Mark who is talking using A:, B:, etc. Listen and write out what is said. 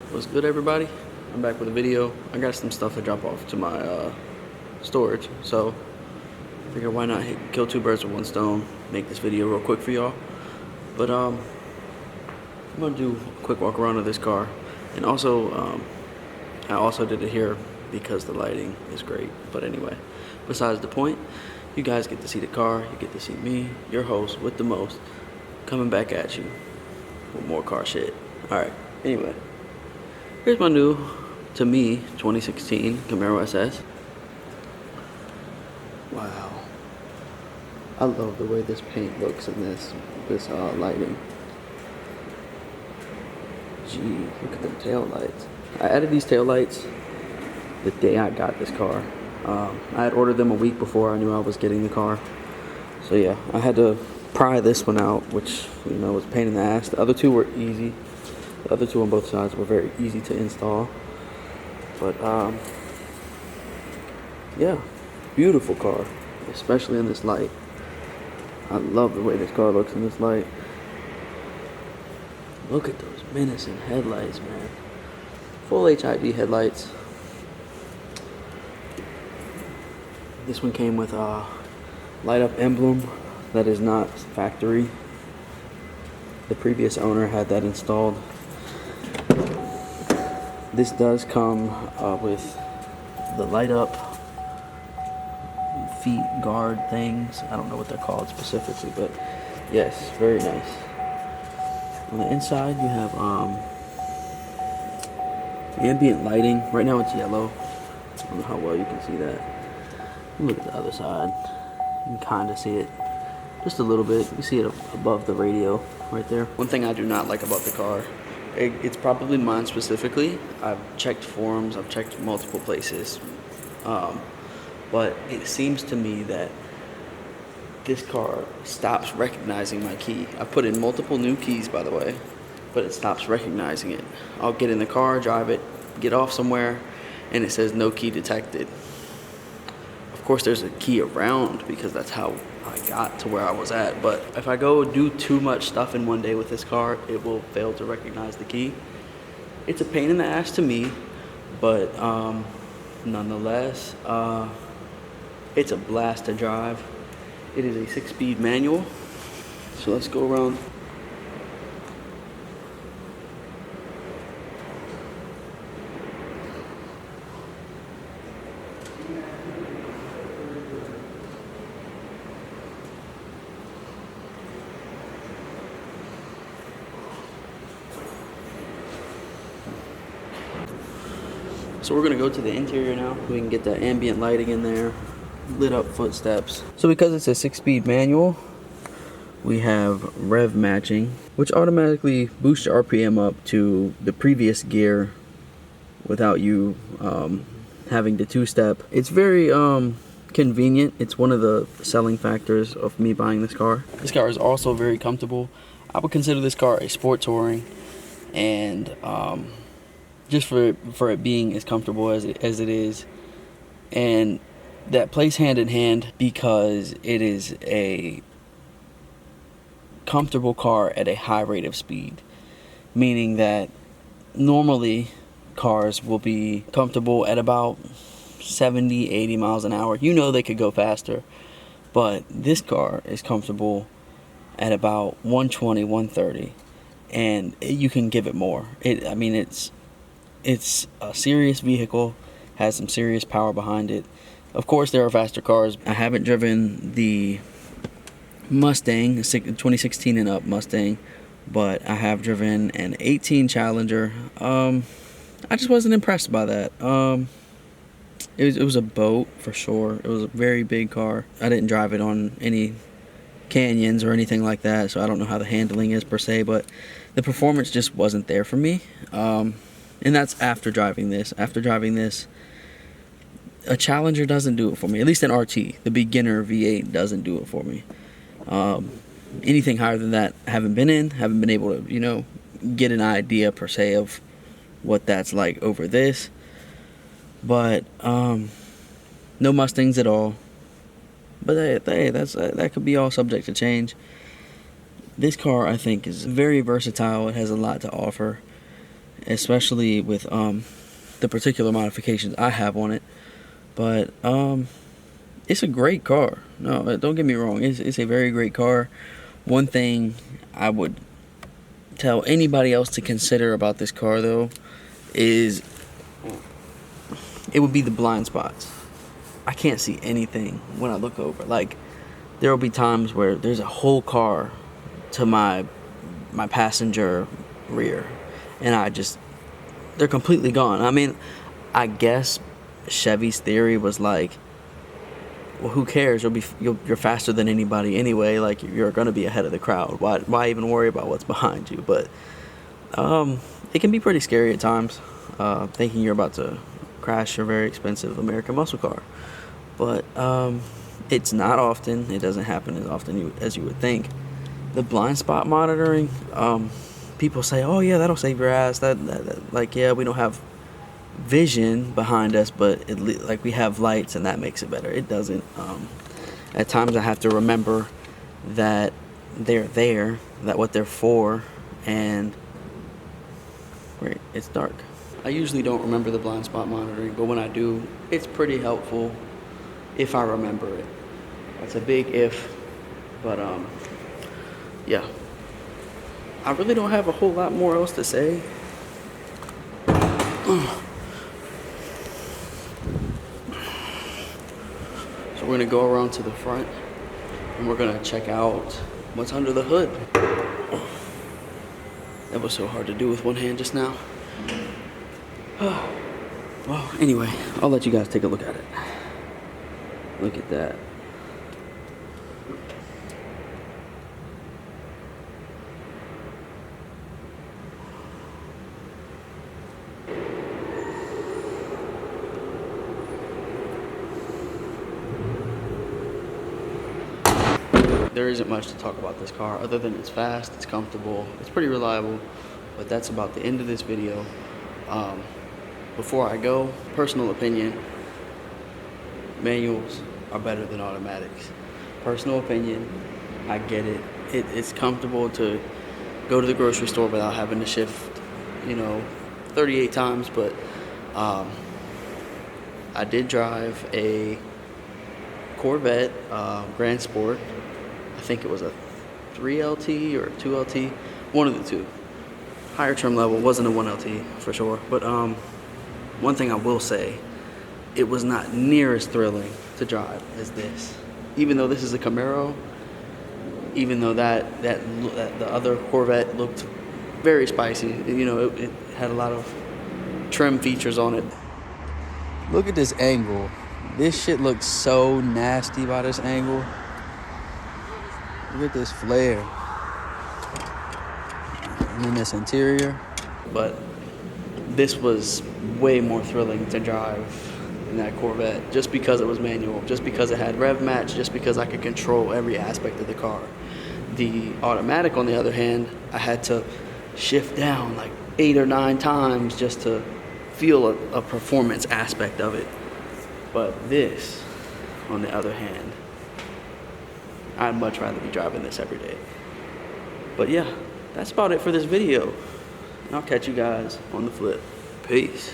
A: What's good, everybody? I'm back with a video. I got some stuff to drop off to my storage, so I figured why not kill two birds with one stone, make this video real quick for y'all. But I'm gonna do a quick walk around of this car, and also I also did it here because the lighting is great. But anyway, besides the point, you guys get to see the car, you get to see me, your host with the most, coming back at you with more car shit. Alright, anyway. Here's my new, to me, 2016 Camaro SS. Wow. I love the way this paint looks in this lighting. Gee, look at them tail lights. I added these tail lights the day I got this car. I had ordered them a week before I knew I was getting the car. So yeah, I had to pry this one out, which, you know, was a pain in the ass. The other two were easy. The other two on both sides were very easy to install. But yeah, beautiful car, especially in this light. I love the way this car looks in this light. Look at those menacing headlights, man. Full HID headlights. This one came with a light up emblem that is not factory. The previous owner had that installed. This does come with the light up feet guard things. I don't know what they're called specifically, but yes, very nice. On the inside you have ambient lighting. Right now it's yellow. I don't know how well you can see that. Look at the other side. You can kind of see it just a little bit. You see it above the radio right there. One thing I do not like about the car, it's probably mine specifically. I've checked forums, I've checked multiple places, but it seems to me that this car stops recognizing my key. I put in multiple new keys, by the way, but it stops recognizing it. I'll get in the car, drive it, get off somewhere, and it says no key detected. Of course there's a key around because that's how I got to where I was at, but if I go do too much stuff in one day with this car, it will fail to recognize the key. It's a pain in the ass to me, but nonetheless, it's a blast to drive. It is a 6-speed manual, so let's go around. So we're gonna go to the interior now. We can get that ambient lighting in there, lit up footsteps. So because it's a 6-speed manual, we have rev matching, which automatically boosts your RPM up to the previous gear without you having to two-step. It's very convenient. It's one of the selling factors of me buying this car. This car is also very comfortable. I would consider this car a sport touring, and just for it being as comfortable as it is, and that plays hand in hand because it is a comfortable car at a high rate of speed, meaning that normally cars will be comfortable at about 70-80 miles an hour. You know they could go faster, but this car is comfortable at about 120, 130, and you can give it more. It's a serious vehicle, has some serious power behind it. Of course, there are faster cars. I haven't driven the Mustang, 2016 and up Mustang, but I have driven an 18 Challenger. I just wasn't impressed by that. It was a boat for sure. It was a very big car. I didn't drive it on any canyons or anything like that, so I don't know how the handling is per se, but the performance just wasn't there for me. And that's after driving this. After driving this, a Challenger doesn't do it for me. At least an RT, the beginner V8, doesn't do it for me. Anything higher than that, I haven't been able to, you know, get an idea per se of what that's like over this. But no Mustangs at all. But hey, that could be all subject to change. This car, I think, is very versatile. It has a lot to offer. especially with the particular modifications I have on it. But it's a great car. No, don't get me wrong. It's a very great car. One thing I would tell anybody else to consider about this car, though, is it would be the blind spots. I can't see anything when I look over. Like, there will be times where there's a whole car to my passenger rear, and they're completely gone. I mean, I guess Chevy's theory was like, well, who cares? You're faster than anybody anyway. Like, you're gonna be ahead of the crowd. Why even worry about what's behind you? But it can be pretty scary at times, thinking you're about to crash your very expensive American muscle car. But it's not often. It doesn't happen as often as you would think. The blind spot monitoring, people say, oh yeah, that'll save your ass. Like, yeah, we don't have vision behind us, but like, we have lights, and that makes it better. It doesn't. At times I have to remember that they're there, that what they're for, and wait, it's dark. I usually don't remember the blind spot monitoring, but when I do, it's pretty helpful if I remember it. That's a big if, but yeah. I really don't have a whole lot more else to say. So we're gonna go around to the front, and we're gonna check out what's under the hood. That was so hard to do with one hand just now. Well, anyway, I'll let you guys take a look at it. Look at that. There isn't much to talk about this car other than it's fast, it's comfortable, it's pretty reliable, but that's about the end of this video. Before I go, personal opinion, manuals are better than automatics. Personal opinion, I get it. It's comfortable to go to the grocery store without having to shift, 38 times, but I did drive a Corvette Grand Sport. I think it was a 3LT or 2LT, one of the two. Higher trim level, wasn't a 1LT for sure. But one thing I will say, it was not near as thrilling to drive as this. Even though this is a Camaro, even though that the other Corvette looked very spicy, it had a lot of trim features on it. Look at this angle. This shit looks so nasty by this angle. Look at this flare. And then this interior. But this was way more thrilling to drive than that Corvette, just because it was manual, just because it had rev match, just because I could control every aspect of the car. The automatic, on the other hand, I had to shift down like 8 or 9 times just to feel a performance aspect of it. But this, on the other hand, I'd much rather be driving this every day. But yeah, that's about it for this video. And I'll catch you guys on the flip. Peace.